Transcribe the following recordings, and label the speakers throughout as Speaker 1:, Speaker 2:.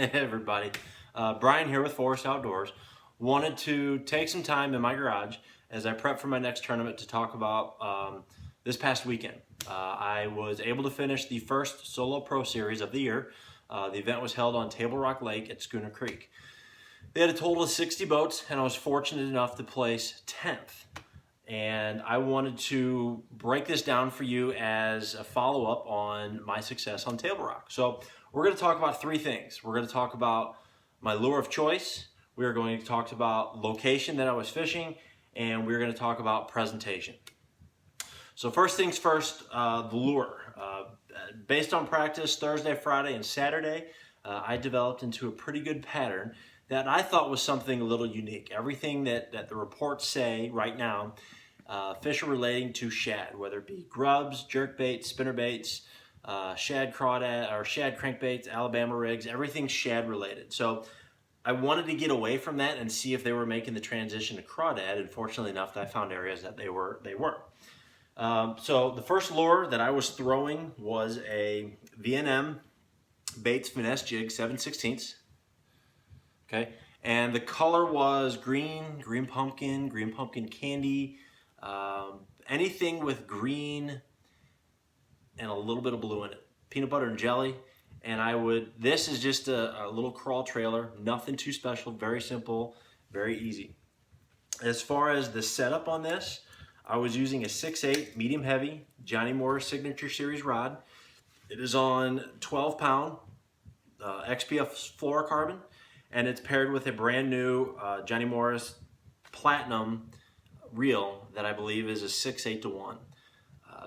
Speaker 1: Hey everybody, Brian here with Forrest Outdoors. Wanted to take some time in my garage as I prep for my next tournament to talk about this past weekend. I was able to finish the first Solo Pro Series of the year. The event was held on Table Rock Lake at Schooner Creek. They had a total of 60 boats and I was fortunate enough to place 10th. And I wanted to break this down for you as a follow-up on my success on Table Rock. So we're going to talk about three things. We're going to talk about my lure of choice, we're going to talk about location that I was fishing, and we're going to talk about presentation. So first things first, the lure. Based on practice Thursday, Friday, and Saturday, I developed into a pretty good pattern that I thought was something a little unique. Everything that the reports say right now, fish are relating to shad, whether it be grubs, jerkbaits, spinnerbaits, shad crawdad or shad crankbaits, Alabama rigs, everything's shad related. So I wanted to get away from that and see if they were making the transition to crawdad, and fortunately enough, I found areas that they were. So the first lure that I was throwing was a V&M Baits Finesse Jig 7/16. Okay, and the color was green pumpkin candy, anything with green and a little bit of blue in it. Peanut butter and jelly. And this is just a little crawl trailer, nothing too special, very simple, very easy. As far as the setup on this, I was using a 6/8 medium heavy Johnny Morris Signature Series rod. It is on 12-pound XPF fluorocarbon, and it's paired with a brand new Johnny Morris Platinum reel that I believe is a 6/8-1.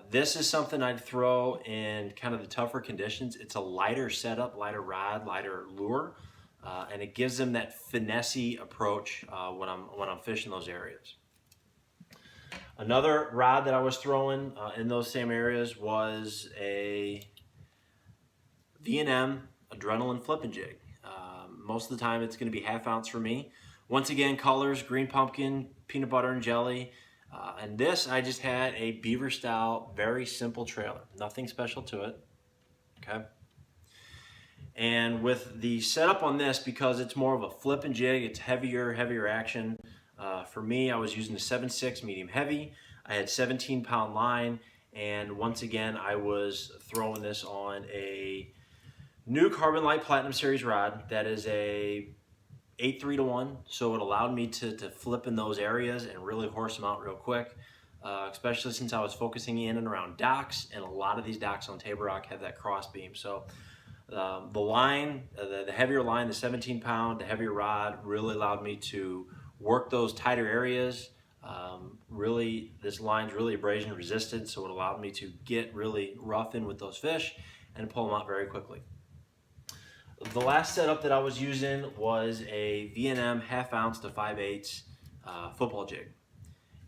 Speaker 1: This is something I'd throw in kind of the tougher conditions. It's a lighter setup, lighter rod, lighter lure, and it gives them that finesse-y approach when I'm fishing those areas. Another rod that I was throwing in those same areas was a V&M Adrenaline Flipping Jig. Most of the time it's going to be 1/2 ounce for me. Once again, colors, green pumpkin, peanut butter and jelly. And this, I just had a beaver style, very simple trailer. Nothing special to it, okay? And with the setup on this, because it's more of a flipping jig, it's heavier action. For me, I was using the 7/6 medium heavy. I had 17-pound line, and once again, I was throwing this on a new Carbon Light Platinum Series rod that is a 8/3-1, so it allowed me to flip in those areas and really horse them out real quick, especially since I was focusing in and around docks, and a lot of these docks on Table Rock have that cross beam. So the line, the heavier line, the 17-pound, the heavier rod really allowed me to work those tighter areas. Really, this line's really abrasion resistant, so it allowed me to get really rough in with those fish and pull them out very quickly. The last setup that I was using was a V&M 1/2 ounce to 5/8 football jig.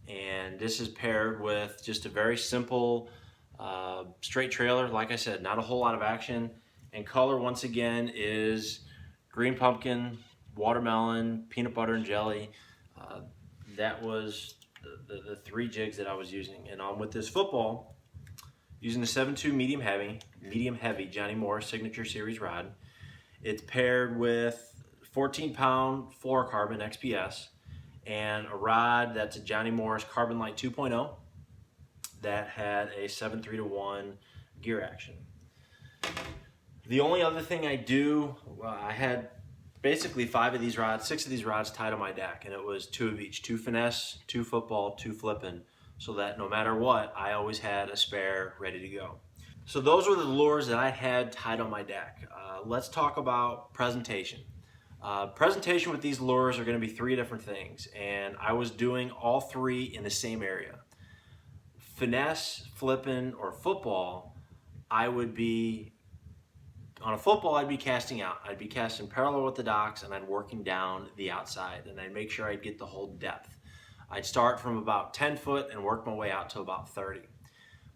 Speaker 1: And this is paired with just a very simple straight trailer. Like I said, not a whole lot of action. And color, once again, is green pumpkin, watermelon, peanut butter and jelly. That was the three jigs that I was using. And on with this football, using the 7.2 medium heavy Johnny Morris Signature Series rod. It's paired with 14-pound fluorocarbon XPS and a rod that's a Johnny Morris Carbon Light 2.0 that had a 7/3-1 gear action. The only other thing I do, I had basically 6 of these rods tied on my deck, and it was 2 of each, 2 finesse, 2 football, 2 flipping, so that no matter what, I always had a spare ready to go. So those were the lures that I had tied on my deck. Let's talk about presentation. Presentation with these lures are going to be 3 different things, and I was doing all 3 in the same area. Finesse, flipping, or football, on a football, I'd be casting out. I'd be casting parallel with the docks, and I'd working down the outside, and I'd make sure I'd get the whole depth. I'd start from about 10 foot and work my way out to about 30.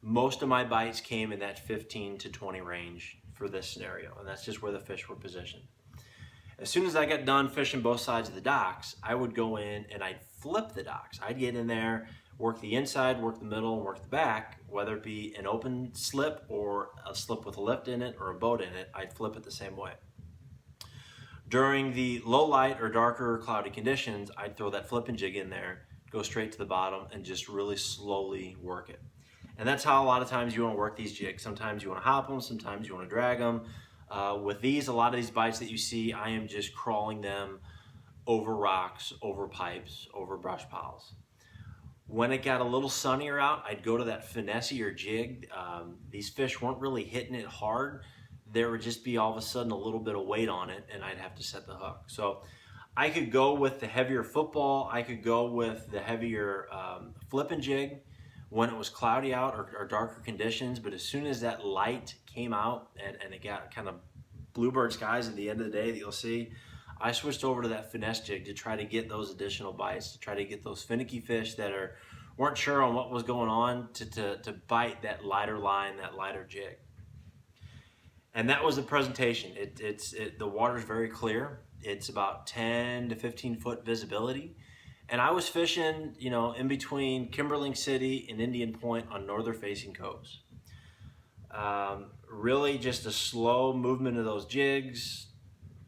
Speaker 1: Most of my bites came in that 15 to 20 range for this scenario, and that's just where the fish were positioned. As soon as I got done fishing both sides of the docks, I would go in and I'd flip the docks. I'd get in there, work the inside, work the middle, and work the back, whether it be an open slip or a slip with a lift in it or a boat in it, I'd flip it the same way. During the low light or darker cloudy conditions, I'd throw that flipping jig in there, go straight to the bottom, and just really slowly work it. And that's how a lot of times you want to work these jigs. Sometimes you want to hop them, sometimes you want to drag them. With these, a lot of these bites that you see, I am just crawling them over rocks, over pipes, over brush piles. When it got a little sunnier out, I'd go to that finessier jig. These fish weren't really hitting it hard. There would just be all of a sudden a little bit of weight on it, and I'd have to set the hook. So I could go with the heavier football. I could go with the heavier flipping jig when it was cloudy out or darker conditions. But as soon as that light came out and it got kind of bluebird skies at the end of the day that you'll see, I switched over to that finesse jig to try to get those additional bites, to try to get those finicky fish that weren't sure on what was going on to bite that lighter line, that lighter jig. And that was the presentation. The water's very clear. It's about 10 to 15 foot visibility. And I was fishing, you know, in between Kimberling City and Indian Point on northern facing coves. Really just a slow movement of those jigs,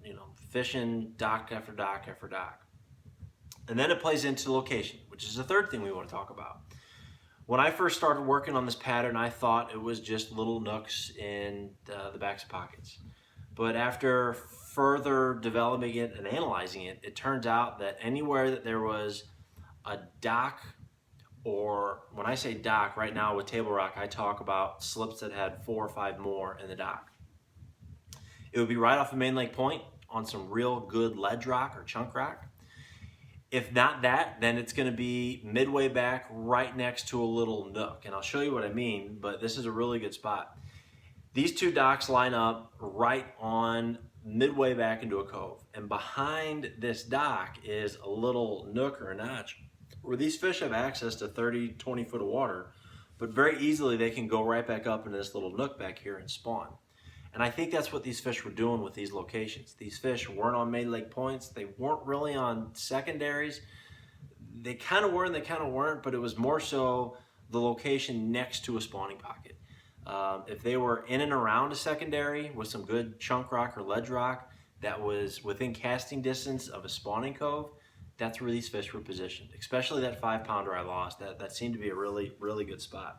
Speaker 1: you know, fishing dock after dock after dock. And then it plays into location, which is the third thing we want to talk about. When I first started working on this pattern, I thought it was just little nooks in the backs of pockets. But after further developing it and analyzing it, it turns out that anywhere that there was a dock, or when I say dock, right now with Table Rock, I talk about slips that had 4 or 5 more in the dock. It would be right off of Main Lake Point on some real good ledge rock or chunk rock. If not that, then it's going to be midway back right next to a little nook. And I'll show you what I mean, but this is a really good spot. These two docks line up right on midway back into a cove. And behind this dock is a little nook or a notch where these fish have access to 30, 20 foot of water, but very easily they can go right back up into this little nook back here and spawn. And I think that's what these fish were doing with these locations. These fish weren't on Main Lake Points. They weren't really on secondaries. They kind of were and they kind of weren't, but it was more so the location next to a spawning pocket. If they were in and around a secondary with some good chunk rock or ledge rock that was within casting distance of a spawning cove, that's where these fish were positioned, especially that 5-pounder I lost. That seemed to be a really, really good spot.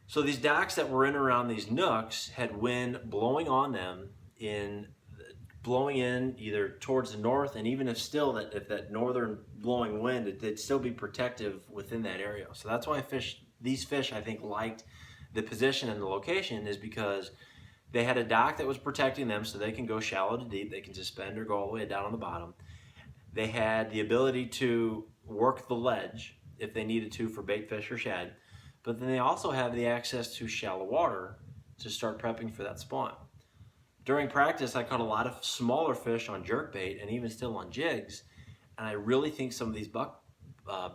Speaker 1: So these docks that were in and around these nooks had wind blowing on them, blowing in either towards the north, and even if that northern blowing wind, it'd still be protective within that area. So that's why these fish I think liked the position and the location, is because they had a dock that was protecting them so they can go shallow to deep, they can suspend or go all the way down on the bottom. They had the ability to work the ledge if they needed to for bait fish or shad. But then they also have the access to shallow water to start prepping for that spawn. During practice, I caught a lot of smaller fish on jerkbait and even still on jigs. And I really think some of these buck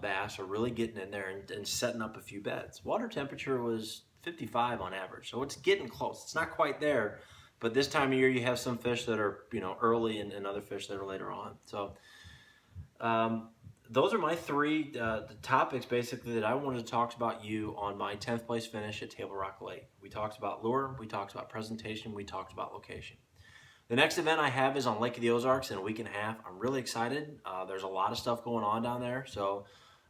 Speaker 1: bass are really getting in there and setting up a few beds. Water temperature was 55 on average, so it's getting close. It's not quite there, but this time of year you have some fish that are, you know, early and other fish that are later on. So those are my 3 topics basically that I wanted to talk about you on my 10th place finish at Table Rock Lake. We talked about lure, we talked about presentation, we talked about location. The next event I have is on Lake of the Ozarks in a week and a half. I'm really excited. There's a lot of stuff going on down there, so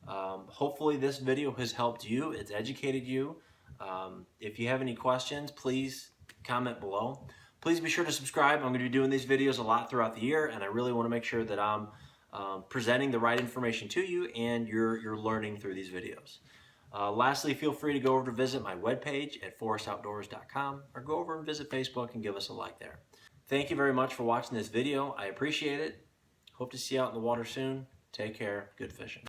Speaker 1: hopefully this video has helped you, it's educated you. If you have any questions, please comment below. Please be sure to subscribe. I'm going to be doing these videos a lot throughout the year, and I really want to make sure that I'm presenting the right information to you and you're learning through these videos. Lastly, feel free to go over to visit my webpage at forrestoutdoors.com or go over and visit Facebook and give us a like there. Thank you very much for watching this video. I appreciate it. Hope to see you out in the water soon. Take care. Good fishing.